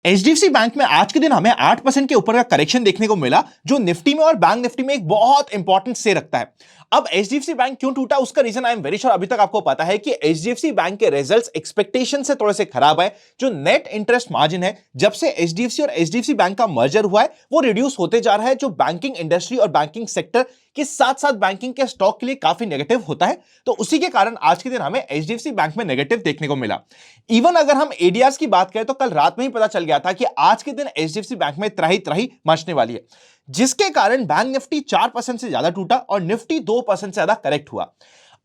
HDFC bank में आज के दिन हमें 8% के ऊपर का करेक्शन देखने को मिला, जो निफ्टी में और बैंक निफ्टी में एक बहुत इंपॉर्टेंट से रखता है। अब एचडीएफसी बैंक क्यों टूटा, उसका reason I am very sure अभी तक आपको पता है कि एचडीएफसी बैंक के रिजल्ट्स एक्सपेक्टेशन से थोड़े से खराब है। जो नेट इंटरेस्ट मार्जिन है, जब से एचडीएफसी और एचडीएफसी बैंक का मर्जर हुआ है, वो रिड्यूस होते जा रहा है, जो बैंकिंग इंडस्ट्री और बैंकिंग सेक्टर के साथ साथ बैंकिंग के स्टॉक के लिए काफी नेगेटिव होता है। तो उसी के कारण आज के दिन हमें एचडीएफसी बैंक में नेगेटिव देखने को मिला। इवन अगर हम एडीआर्स की बात करें तो कल रात में ही पता चल गया था कि आज के दिन एचडीएफसी बैंक में त्राही त्राही मचने वाली है, जिसके कारण बैंक निफ्टी 4% से ज्यादा टूटा और निफ्टी 2% से ज्यादा करेक्ट हुआ।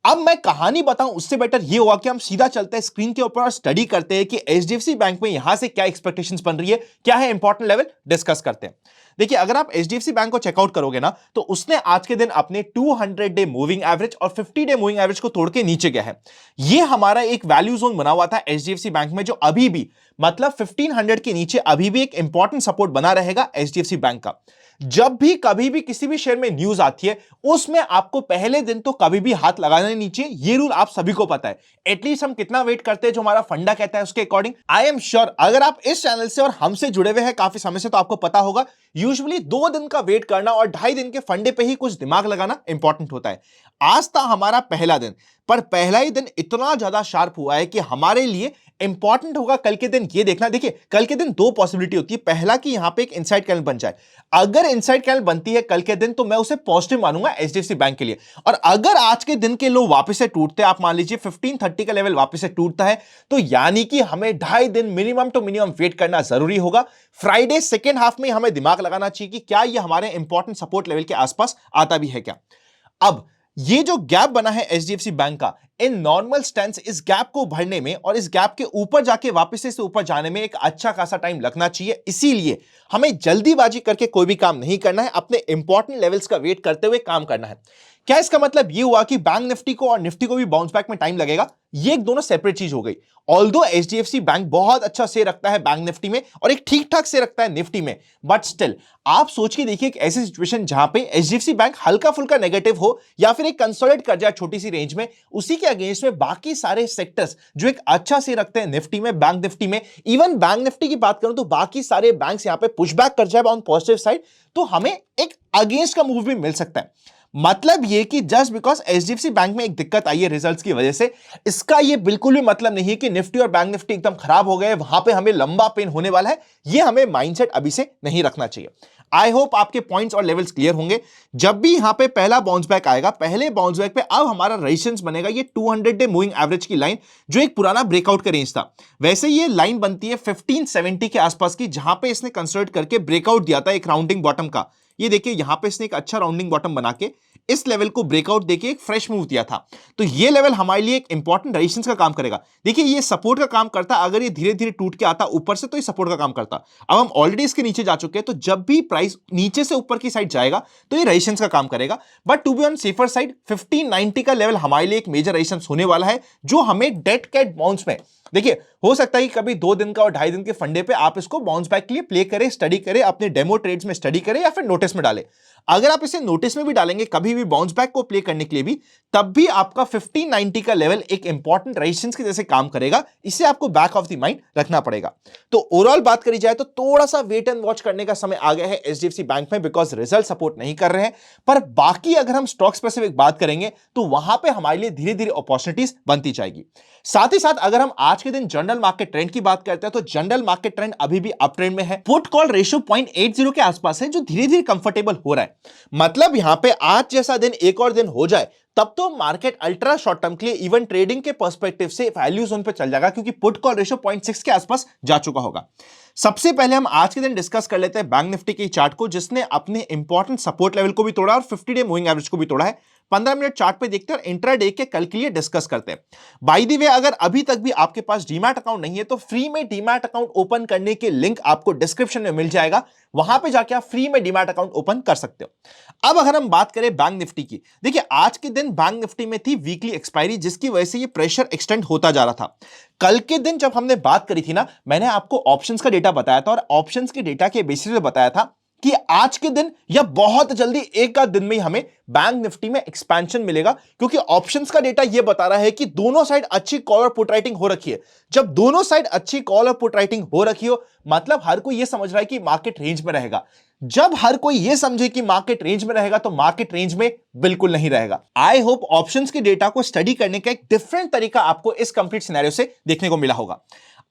अब मैं कहानी बताऊं उससे बेटर ये हुआ कि हम सीधा चलते हैं स्क्रीन के ऊपर और स्टडी करते हैं कि एचडीएफसी बैंक में यहां से क्या एक्सपेक्टेशंस बन रही है, क्या है इंपॉर्टेंट लेवल, डिस्कस करते हैं। देखिए, अगर आप एचडीएफसी बैंक को चेकआउट करोगे ना, तो उसने आज के दिन अपने 200 डे मूविंग एवरेज और 50 डे मूविंग एवरेज को तोड़ के नीचे गया है। ये हमारा एक वैल्यू जोन बना हुआ था एचडीएफसी बैंक में, जो अभी भी मतलब 1500 के नीचे अभी भी एक इंपॉर्टेंट सपोर्ट बना रहेगा एचडीएफसी बैंक का। जब भी कभी भी किसी भी शेयर में न्यूज आती है, उसमें आपको पहले दिन तो कभी भी हाथ लगाना नीचे, ये रूल आप सभी को पता है। एटलीस्ट हम कितना वेट करते हैं, जो हमारा फंडा कहता है उसके अकॉर्डिंग। आई एम श्योर अगर आप इस चैनल से और हमसे जुड़े हुए हैं काफी समय से, तो आपको पता होगा यूजुअली 2 दिन का वेट करना और 2.5 दिन के फंडे पे ही कुछ दिमाग लगाना इंपॉर्टेंट होता है। आज था हमारा पहला दिन, पर पहला ही दिन इतना ज्यादा शार्प हुआ है कि हमारे लिए इंपॉर्टेंट होगा कल के दिन ये देखना। देखिए, कल के दिन 2 पॉसिबिलिटी होती है। पहला कि यहां पे एक इनसाइड कैंडल बन जाए। अगर इनसाइड कैंडल बनती है कल के दिन, तो मैं उसे पॉजिटिव मानूंगा एचडीएफसी बैंक के लिए। और अगर आज के दिन के लो वापस से टूटते हैं, आप मान लीजिए 1530 का लेवल वापस से टूटता है, तो यानी कि हमें 2.5 दिन मिनिमम टू मिनिमम वेट करना जरूरी होगा। फ्राइडे सेकेंड हाफ में हमें दिमाग लगाना चाहिए कि क्या ये हमारे इंपॉर्टेंट सपोर्ट लेवल के आसपास आता भी है क्या। अब ये जो गैप बना है एचडीएफसी बैंक का, इन नॉर्मल स्टैंस इस गैप को भरने में और इस गैप के ऊपर जाके वापस से ऊपर जाने में एक अच्छा खासा टाइम लगना चाहिए। इसीलिए हमें जल्दीबाजी करके कोई भी काम नहीं करना है, अपने इंपॉर्टेंट लेवल्स का वेट करते हुए काम करना है। क्या इसका मतलब ये हुआ कि बैंक निफ्टी को और निफ्टी को भी बाउंस बैक में टाइम लगेगा? ये एक दोनों सेपरेट चीज हो गई। ऑल्दो एचडीएफसी बैंक बहुत अच्छा से रखता है बैंक निफ्टी में और एक ठीक ठाक से रखता है निफ्टी में, बट स्टिल आप सोच के देखिए एक ऐसी सिचुएशन जहां पे एचडीएफसी बैंक हल्का फुल्का नेगेटिव हो या फिर एक कंसोलिडेट कर जाए छोटी सी रेंज में, उसी के अगेंस्ट में बाकी सारे सेक्टर्स जो एक अच्छा से रखते हैं निफ्टी में, बैंक निफ्टी में, इवन बैंक निफ्टी की बात करूं तो बाकी सारे बैंक्स यहां पे पुशबैक कर जाए ऑन पॉजिटिव साइड, तो हमें एक अगेंस्ट का मूव भी मिल सकता है। मतलब ये कि जस्ट बिकॉज एचडीएफसी बैंक में एक दिक्कत आई है रिजल्ट्स की वजह से, इसका ये बिल्कुल भी मतलब नहीं है कि निफ्टी और बैंक निफ्टी एकदम खराब हो गए, वहां पे हमें लंबा पेन होने वाला है। ये हमें माइंडसेट अभी से नहीं रखना चाहिए। आई होप आपके पॉइंट्स और लेवल्स क्लियर होंगे। जब भी यहां पे पहला बाउंस बैक आएगा, पहले बाउंस बैक पे अब हमारा रेजिस्टेंस बनेगा ये 200 डे मूविंग एवरेज की लाइन, जो एक पुराना ब्रेकआउट का रेंज था। वैसे ये लाइन बनती है 1570 के आसपास की, जहां पे इसने कंसिडर करके ब्रेकआउट दिया था एक राउंडिंग बॉटम का। ये देखिए, यहां पे इसने एक अच्छा राउंडिंग बॉटम बना के इस लेवल को ब्रेकआउट देके एक फ्रेश मूव दिया था। तो ये लेवल हमारे लिए एक इंपॉर्टेंट रेजिस्टेंस का काम करेगा। देखिए, ये सपोर्ट का काम करता, अगर ये धीरे धीरे टूट के आता ऊपर से तो ये सपोर्ट का काम करता। अब हम ऑलरेडी इसके नीचे जा चुके हैं, तो जब भी प्राइस नीचे से ऊपर की साइड जाएगा तो ये रेजिस्टेंस का काम करेगा। But to be on safer side 1590 का लेवल हमारे लिए एक मेजर रेजिस्टेंस होने वाला है, जो हमें डेड कैट बाउंस में, देखिए हो सकता है कि कभी 2 दिन का और 2.5 दिन के फंडे पे आप इसको बाउंस बैक के लिए प्ले करें, स्टडी करें, अपने डेमो ट्रेड्स में स्टडी करें या फिर नोटिस में डालें। अगर आप इसे नोटिस में भी डालेंगे कभी भी बाउंस बैक को प्ले करने के लिए भी, तब भी आपका 1590 का लेवल एक इंपॉर्टेंट रेजिस्टेंस के जैसे काम करेगा। इसे आपको बैक ऑफ द माइंड रखना पड़ेगा। तो ओवरऑल बात करी जाए तो थोड़ा सा वेट एंड वॉच करने का समय आ गया है एचडीएफसी बैंक में, बिकॉज रिजल्ट सपोर्ट नहीं कर रहे हैं। पर बाकी अगर हम स्टॉक स्पेसिफिक बात करेंगे तो वहां पे हमारे लिए धीरे धीरे अपॉर्चुनिटीज बनती जाएगी। साथ ही साथ अगर हम आज के दिन जनरल मार्केट ट्रेंड की बात करते हैं तो जनरल मार्केट ट्रेंड अभी भी अप ट्रेंड में है। पुट कॉल रेशियो 0.80 के आसपास है, जो धीरे धीरे कंफर्टेबल हो रहा है। मतलब यहां पे आज जैसा दिन एक और दिन हो जाए, तब तो मार्केट अल्ट्रा शॉर्ट टर्म के लिए इवन ट्रेडिंग के पर्सपेक्टिव से वैल्यू जोन पे चल जाएगा, क्योंकि पुट कॉल रेशियो 0.6 के आसपास जा चुका होगा। सबसे पहले हम आज के दिन डिस्कस कर लेते हैं बैंक निफ्टी के चार्ट को, जिसने अपने इंपॉर्टेंट सपोर्ट लेवल को भी तोड़ा और 50 डे मूविंग एवरेज को भी तोड़ा है। 15 मिनट चार्ट पे देखते हैं और इंट्राडे के कल के लिए डिस्कस करते हैं। बाय द वे, अगर अभी तक भी आपके पास डीमैट अकाउंट नहीं है तो फ्री में डीमैट अकाउंट ओपन करने के लिंक आपको डिस्क्रिप्शन में मिल जाएगा, वहां पे जाके आप फ्री में डीमैट अकाउंट ओपन कर सकते हो। अब अगर हम बात करें बैंक निफ्टी की, देखिए आज के दिन बैंक निफ्टी में थी वीकली एक्सपायरी, जिसकी वजह से ये प्रेशर एक्सटेंड होता जा रहा था। कल के दिन जब हमने बात करी थी ना, मैंने आपको ऑप्शंस का डेटा बताया था और ऑप्शंस के डेटा के बेसिस पे बताया था कि आज के दिन या बहुत जल्दी एक आध दिन में ही हमें बैंक निफ्टी में एक्सपेंशन मिलेगा, क्योंकि ऑप्शंस का डेटा यह बता रहा है कि दोनों साइड अच्छी कॉल और पुट राइटिंग हो रखी है। जब दोनों साइड अच्छी कॉल और पुट राइटिंग हो रखी हो, मतलब हर कोई यह समझ रहा है कि मार्केट रेंज में रहेगा। जब हर कोई यह समझे कि मार्केट रेंज में रहेगा तो मार्केट रेंज में बिल्कुल नहीं रहेगा। आई होप ऑप्शंस के डेटा को स्टडी करने का एक डिफरेंट तरीका आपको इस कंप्लीट सिनेरियो से देखने को मिला होगा।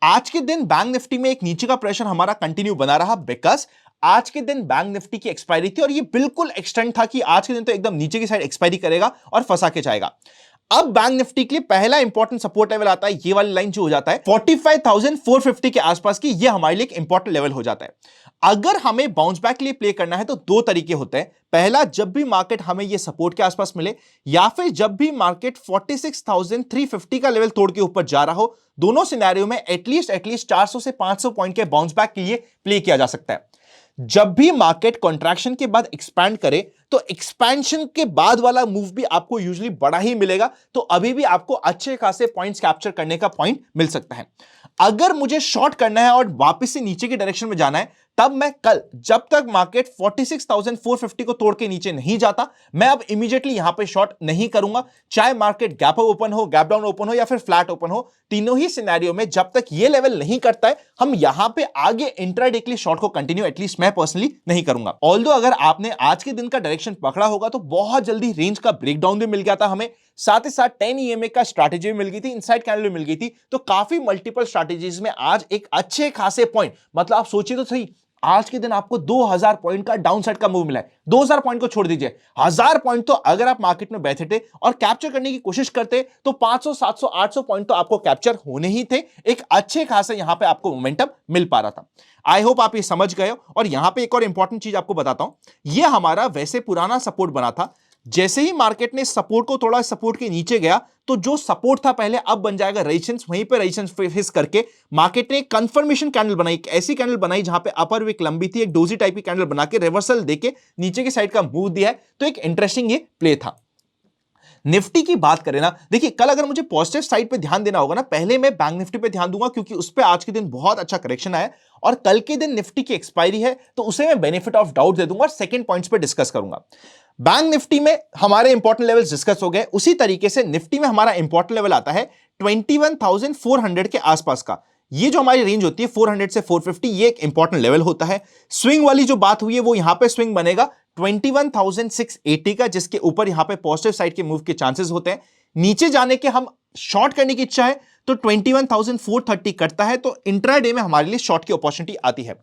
आज के दिन बैंक निफ्टी में एक नीचे का प्रेशर हमारा कंटिन्यू बना रहा, बिकॉज आज के दिन बैंक निफ्टी की एक्सपायरी थी और ये बिल्कुल एक्सटेंड था कि आज के दिन तो एकदम नीचे की साइड एक्सपायरी करेगा और फंसा के जाएगा। अब बैंक निफ्टी के लिए पहला इंपॉर्टेंट सपोर्ट लेवल आता है, ये वाली लाइन जो हो जाता है 45,450 के आसपास की, ये हमारे लिए एक इंपॉर्टेंट लेवल हो जाता है। अगर हमें बाउंस बैक के लिए प्ले करना है तो दो तरीके होते हैं। पहला, जब भी मार्केट हमें ये सपोर्ट के आसपास मिले, या फिर जब भी मार्केट 46,350 का लेवल तोड़ के ऊपर जा रहा हो। दोनों सिनेरियो में एटलीस्ट 400 से 500 पॉइंट के बाउंस बैक के लिए प्ले किया जा सकता है। जब भी मार्केट कॉन्ट्रैक्शन के बाद एक्सपैंड करे तो एक्सपेंशन के बाद वाला मूव भी आपको यूजुअली बड़ा ही मिलेगा, तो अभी भी आपको अच्छे खासे पॉइंट्स कैप्चर करने का पॉइंट मिल सकता है। अगर मुझे शॉर्ट करना है और वापस से नीचे की डायरेक्शन में जाना है, तब मैं कल जब तक मार्केट 46,450 को तोड़ के नीचे नहीं जाता, मैं अब इमीडिएटली यहां पे शॉर्ट नहीं करूंगा। चाहे मार्केट गैप ओपन हो, गैप डाउन ओपन हो या फिर फ्लैट ओपन हो, तीनों ही सिनेरियो में जब तक ये लेवल नहीं करता है, हम यहां पे आगे इंट्राडे के लिए शॉर्ट को कंटिन्यू एटलीस्ट मैं पर्सनली नहीं करूंगा। ऑल्दो अगर आपने आज के दिन का डायरेक्शन पकड़ा होगा तो बहुत जल्दी रेंज का ब्रेकडाउन भी मिल गया था हमें, साथ ही साथ 10 EMA का स्ट्रैटेजी भी मिल गई थी, इनसाइड कैंडल भी मिल गई थी। तो काफी मल्टीपल स्ट्रैटेजीज में आज एक अच्छे खासे पॉइंट, मतलब आप सोचिए तो सही, आज के दिन आपको 2000 पॉइंट का डाउनसाइड का मूव मिला है। 2000 पॉइंट को छोड़ दीजिए, 1000 पॉइंट तो अगर आप मार्केट में बैठे थे और कैप्चर करने की कोशिश करते तो 500, 700, 800 पॉइंट तो आपको कैप्चर होने ही थे। एक अच्छे खासे यहां पे आपको मोमेंटम मिल पा रहा था। आई होप आप ये समझ गए हो। और यहां पे एक और इंपॉर्टेंट चीज आपको बताता हूं, ये हमारा वैसे पुराना सपोर्ट बना था। जैसे ही मार्केट ने सपोर्ट को थोड़ा सपोर्ट के नीचे गया तो जो सपोर्ट था पहले, अब बन जाएगा रेजिस्टेंस। वहीं पे रेजिस्टेंस फेस करके मार्केट ने एक कंफर्मेशन कैंडल बनाई, एक ऐसी कैंडल बनाई जहां पे अपर विक लंबी थी, एक डोजी टाइप की कैंडल बना के रिवर्सल देके नीचे की साइड का मूव दिया है। तो एक इंटरेस्टिंग ये प्ले था। निफ्टी की बात करें ना, देखिए कल अगर मुझे पॉजिटिव साइड पे ध्यान देना होगा ना, पहले मैं बैंक निफ्टी पे ध्यान दूंगा, क्योंकि उस पे आज के दिन बहुत अच्छा करेक्शन आया और कल के दिन निफ्टी की एक्सपायरी है, तो उसे मैं बेनिफिट ऑफ डाउट दे दूंगा और सेकंड पॉइंट्स पे डिस्कस करूंगा। बैंक निफ्टी में हमारे इंपॉर्टेंट लेवल्स डिस्कस हो गए, उसी तरीके से निफ्टी में हमारा इंपॉर्टेंट लेवल आता है 21,400 के आसपास का। ये जो हमारी रेंज होती है 400 से 450, ये एक इंपॉर्टेंट लेवल होता है। स्विंग वाली जो बात हुई है वो यहां पे स्विंग बनेगा 21,680 का, जिसके ऊपर यहां पे पॉजिटिव साइड के मूव के चांसेस होते हैं। नीचे जाने के हम शॉर्ट करने की इच्छा है तो 21,430 करता है, तो इंट्राडे में हमारे लिए शॉर्ट की अपॉर्चुनिटी आती है।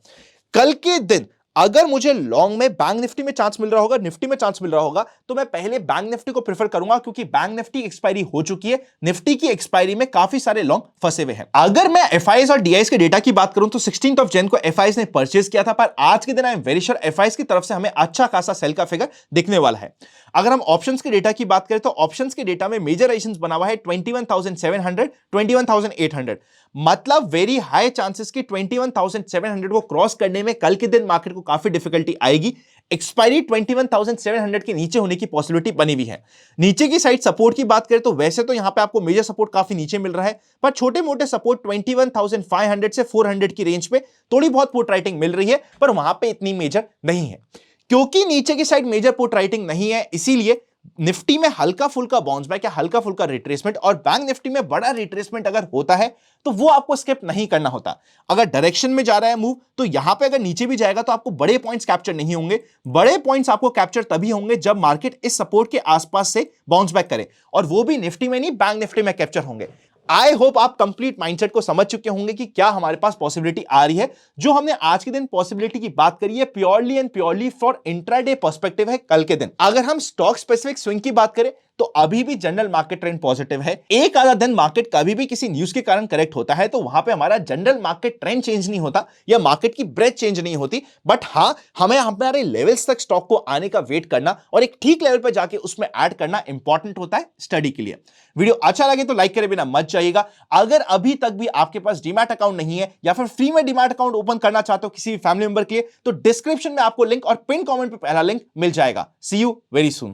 कल के दिन अगर मुझे लॉन्ग में बैंक निफ्टी में चांस मिल रहा होगा, निफ्टी में चांस मिल रहा होगा, तो मैं पहले बैंक निफ्टी को प्रेफर करूंगा, क्योंकि बैंक निफ्टी एक्सपायरी हो चुकी है। निफ्टी की एक्सपायरी में काफी सारे लॉन्ग फंसे हुए हैं। अगर मैं एफआईएस और डीआईएस के डेटा की बात करूं तो 16 जन को एफआईएस ने परचेज किया था, पर आज के दिन आई एम वेरी श्योर एफआईएस की तरफ से हमें अच्छा खासा सेल का फिगर दिखने वाला है। अगर हम ऑप्शंस के डेटा की बात करें तो ऑप्शंस के डेटा में मेजर रेजिस्टेंस बना हुआ है 21,700, 21,800, मतलब वेरी हाई चांसेस कि 21,700 को क्रॉस करने में कल के दिन मार्केट को काफी डिफिकल्टी आएगी। एक्सपायरी 21,700 के नीचे होने की पॉसिबिलिटी बनी हुई है। नीचे की साइड सपोर्ट की बात करें तो वैसे तो यहां पे आपको मेजर सपोर्ट काफी नीचे मिल रहा है, पर छोटे मोटे सपोर्ट 21,500 से 400 की रेंज पे थोड़ी बहुत पुट राइटिंग मिल रही है, पर वहां पे इतनी मेजर नहीं है। क्योंकि नीचे की साइड मेजर पुट राइटिंग नहीं है, इसीलिए निफ्टी में हल्का फुल्का बाउंस बैक या हल्का फुल्का रिट्रेसमेंट, और बैंक निफ्टी में बड़ा रिट्रेसमेंट अगर होता है तो वो आपको स्किप नहीं करना होता। अगर डायरेक्शन में जा रहा है मूव तो यहां पे अगर नीचे भी जाएगा तो आपको बड़े पॉइंट्स कैप्चर नहीं होंगे। बड़े पॉइंट्स आपको कैप्चर तभी होंगे जब मार्केट इस सपोर्ट के आसपास से बाउंस बैक करे, और वो भी निफ्टी में नहीं, बैंक निफ्टी में कैप्चर होंगे। आई होप आप कंप्लीट माइंडसेट को समझ चुके होंगे कि क्या हमारे पास पॉसिबिलिटी आ रही है। जो हमने आज के दिन पॉसिबिलिटी की बात करी है purely and purely for intraday perspective है कल के दिन। अगर हम स्टॉक स्पेसिफिक स्विंग की बात करें तो अभी भी जनरल मार्केट ट्रेंड पॉजिटिव है। एक आधा दिन मार्केट कभी भी किसी न्यूज के कारण करेक्ट होता है तो वहां पे हमारा जनरल मार्केट ट्रेंड चेंज नहीं होता या मार्केट की ब्रेथ चेंज नहीं होती, बट हां हमें हमारे लेवल्स तक स्टॉक को आने का वेट करना और एक ठीक लेवल पर जाके उसमें ऐड करना इंपॉर्टेंट होता है स्टडी के लिए। वीडियो अच्छा लगे तो लाइक करे बिना मत जाइएगा। अगर अभी तक भी आपके पास डीमैट अकाउंट नहीं है या फिर फ्री में डीमैट अकाउंट ओपन करना चाहते हो किसी फैमिली मेंबर के लिए, तो डिस्क्रिप्शन में आपको लिंक और पिन कमेंट पे पहला लिंक मिल जाएगा। सी यू वेरी सून।